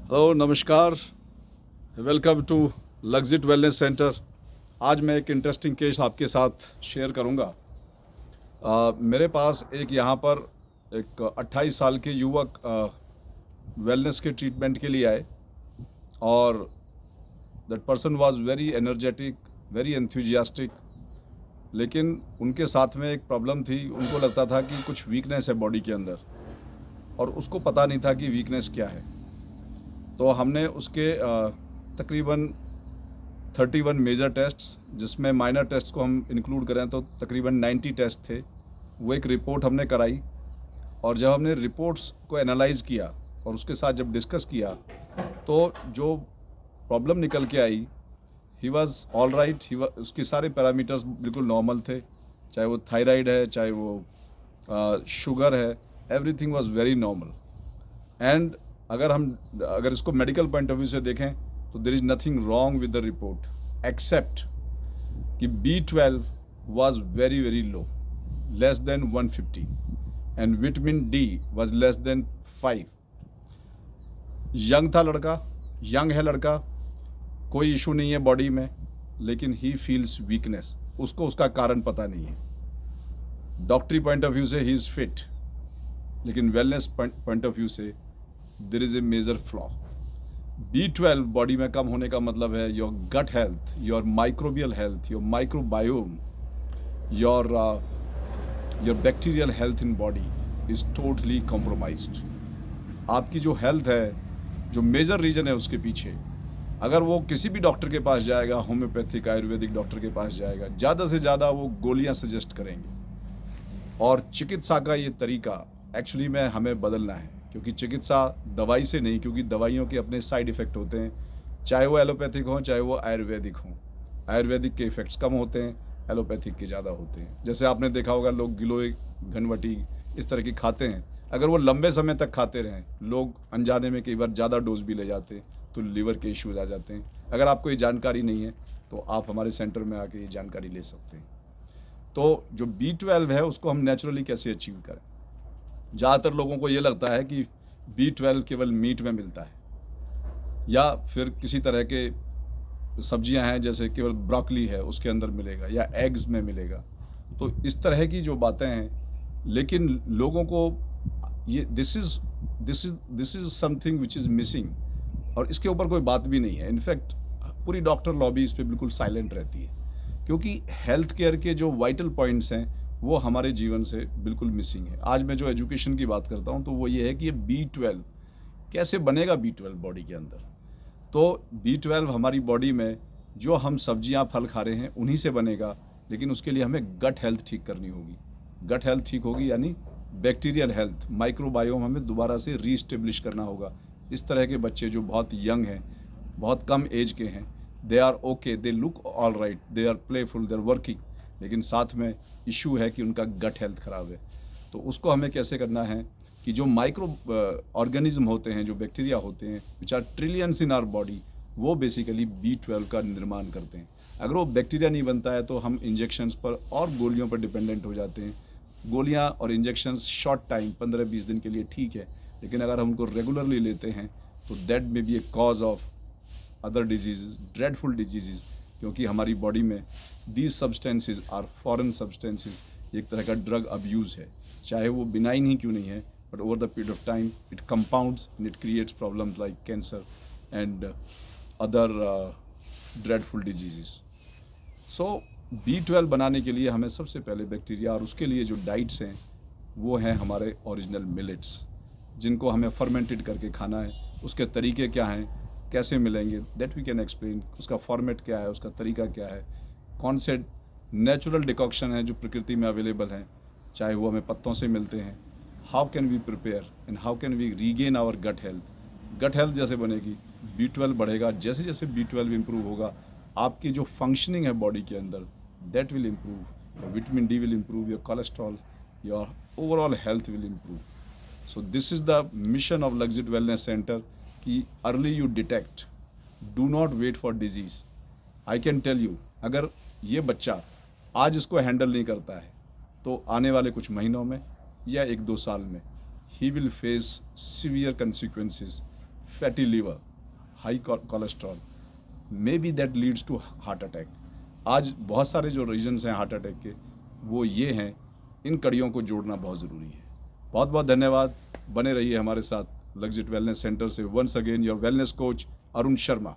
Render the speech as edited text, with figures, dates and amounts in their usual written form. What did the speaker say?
Hello नमस्कार। Welcome to लग्जिट wellness centre. आज मैं एक इंटरेस्टिंग केस आपके साथ शेयर करूंगा। मेरे पास एक यहाँ पर एक 28 साल के युवक वेलनेस के ट्रीटमेंट के लिए आए और that person was very energetic, very enthusiastic. लेकिन उनके साथ में एक प्रॉब्लम थी। उनको लगता था कि कुछ वीकनेस है बॉडी के अंदर और उसको पता नहीं था कि वीकनेस क्या है। तो हमने उसके तकरीबन 31 मेजर टेस्ट्स, जिसमें माइनर टेस्ट को हम इंक्लूड करें तो तकरीबन 90 टेस्ट थे, वो एक रिपोर्ट हमने कराई। और जब हमने रिपोर्ट्स को एनालाइज किया और उसके साथ जब डिस्कस किया तो जो प्रॉब्लम निकल के आई, ही वॉज ऑल राइट। उसके सारे पैरामीटर्स बिल्कुल नॉर्मल थे, चाहे वो थायराइड है, चाहे वो शुगर है, everything was very normal. And अगर इसको मेडिकल पॉइंट ऑफ व्यू से देखें तो there is nothing wrong with the report except कि B12 was very very low, less than 150, and vitamin D was less than 5। Young था लड़का, young है लड़का, कोई इशू नहीं है बॉडी में, लेकिन ही फील्स वीकनेस। उसको उसका कारण पता नहीं है। डॉक्टरी पॉइंट ऑफ व्यू से ही इज़ फिट, लेकिन वेलनेस पॉइंट ऑफ व्यू से there is a major flaw. B12 body में कम होने का मतलब है your gut health, your microbial health, your microbiome, your bacterial health in body is totally compromised. आपकी जो हेल्थ है, जो मेजर रीजन है उसके पीछे, अगर वो किसी भी डॉक्टर के पास जाएगा, होम्योपैथिक आयुर्वेदिक डॉक्टर के पास जाएगा, ज़्यादा से ज़्यादा वो गोलियां सजेस्ट करेंगे। और चिकित्सा का ये तरीका एक्चुअली में हमें बदलना है, क्योंकि चिकित्सा दवाई से नहीं, क्योंकि दवाइयों के अपने साइड इफ़ेक्ट होते हैं, चाहे वो एलोपैथिक हों चाहे वो आयुर्वेदिक हों। आयुर्वेदिक के इफ़ेक्ट्स कम होते हैं, एलोपैथिक के ज़्यादा होते हैं। जैसे आपने देखा होगा, लोग गिलोय, घनवटी इस तरह की खाते हैं, अगर वो लंबे समय तक खाते रहें, लोग अनजाने में कई बार ज़्यादा डोज भी ले जाते हैं, तो लीवर के इश्यूज आ जाते हैं। अगर आपको ये जानकारी नहीं है तो आप हमारे सेंटर में आके ये जानकारी ले सकते हैं। तो जो B12 है उसको हम नेचुरली कैसे अचीव करें। ज़्यादातर लोगों को ये लगता है कि B12 केवल मीट में मिलता है, या फिर किसी तरह के सब्जियां हैं जैसे केवल ब्रोकली है उसके अंदर मिलेगा, या एग्स में मिलेगा। तो इस तरह की जो बातें हैं, लेकिन लोगों को ये this is something which is missing, और इसके ऊपर कोई बात भी नहीं है। इनफैक्ट पूरी डॉक्टर लॉबी इस पर बिल्कुल साइलेंट रहती है, क्योंकि हेल्थ केयर के जो वाइटल पॉइंट्स हैं वो हमारे जीवन से बिल्कुल मिसिंग है। आज मैं जो एजुकेशन की बात करता हूँ तो वो ये है कि ये B12 कैसे बनेगा, B12 बॉडी के अंदर। तो B12 हमारी बॉडी में जो हम सब्जियां फल खा रहे हैं उन्हीं से बनेगा, लेकिन उसके लिए हमें गट हेल्थ ठीक करनी होगी। गट हेल्थ ठीक होगी यानी बैक्टीरियल हेल्थ, माइक्रोबायोम हमें दोबारा से रीस्टेब्लिश करना होगा। इस तरह के बच्चे जो बहुत यंग हैं, बहुत कम एज के हैं, they are okay, they look all right, they are playful, they are working, लेकिन साथ में इशू है कि उनका गट हेल्थ ख़राब है। तो उसको हमें कैसे करना है कि जो माइक्रो ऑर्गेनिज्म होते हैं, जो बैक्टीरिया होते हैं, which are trillions in our body, वो बेसिकली B12 का निर्माण करते हैं। अगर वो बैक्टीरिया नहीं बनता है तो हम इंजेक्शंस पर और गोलियों पर डिपेंडेंट हो जाते हैं। गोलियां और इंजेक्शंस शॉर्ट टाइम 15-20 दिन के लिए ठीक है, लेकिन अगर हम उनको रेगुलरली लेते हैं तो that may be a cause of other disease, dreadful disease, क्योंकि हमारी बॉडी में these substances are foreign substances, एक तरह का ड्रग अब्यूज़ है, चाहे वो बिनाइन ही क्यों नहीं है, but over the period of time it compounds and it creates problems like cancer and other dreadful disease. So B12 बनाने के लिए हमें सबसे पहले बैक्टीरिया, और उसके लिए जो डाइट्स हैं वो हैं हमारे ओरिजिनल मिलेट्स, जिनको हमें फर्मेंटेड करके खाना है। उसके तरीके क्या हैं, कैसे मिलेंगे, दैट वी कैन एक्सप्लेन। उसका फॉर्मेट क्या है, उसका तरीका क्या है, कौन से नेचुरल डिकॉक्शन हैं जो प्रकृति में अवेलेबल हैं, चाहे वो हमें पत्तों से मिलते हैं। How can we prepare and how can we regain our gut health. Gut health जैसे बनेगी, B12 बढ़ेगा। जैसे जैसे B12 इम्प्रूव होगा, आपकी जो फंक्शनिंग है बॉडी के अंदर, that will improve. Your vitamin D will improve, your cholesterol, your overall health will improve. So this is the mission of लग्जिट वेलनेस सेंटर कि early you detect, do not wait for disease. I can tell you, अगर ये बच्चा आज इसको handle नहीं करता है तो आने वाले कुछ महीनों में या 1-2 साल में ही will face severe consequences, fatty liver, high cholesterol, may be that leads to heart attack. आज बहुत सारे जो रीजन्स हैं हार्ट अटैक के, वो ये हैं। इन कड़ियों को जोड़ना बहुत ज़रूरी है। बहुत बहुत धन्यवाद, बने रहिए हमारे साथ लग्जिट वेलनेस सेंटर से। Once again your wellness coach Arun Sharma.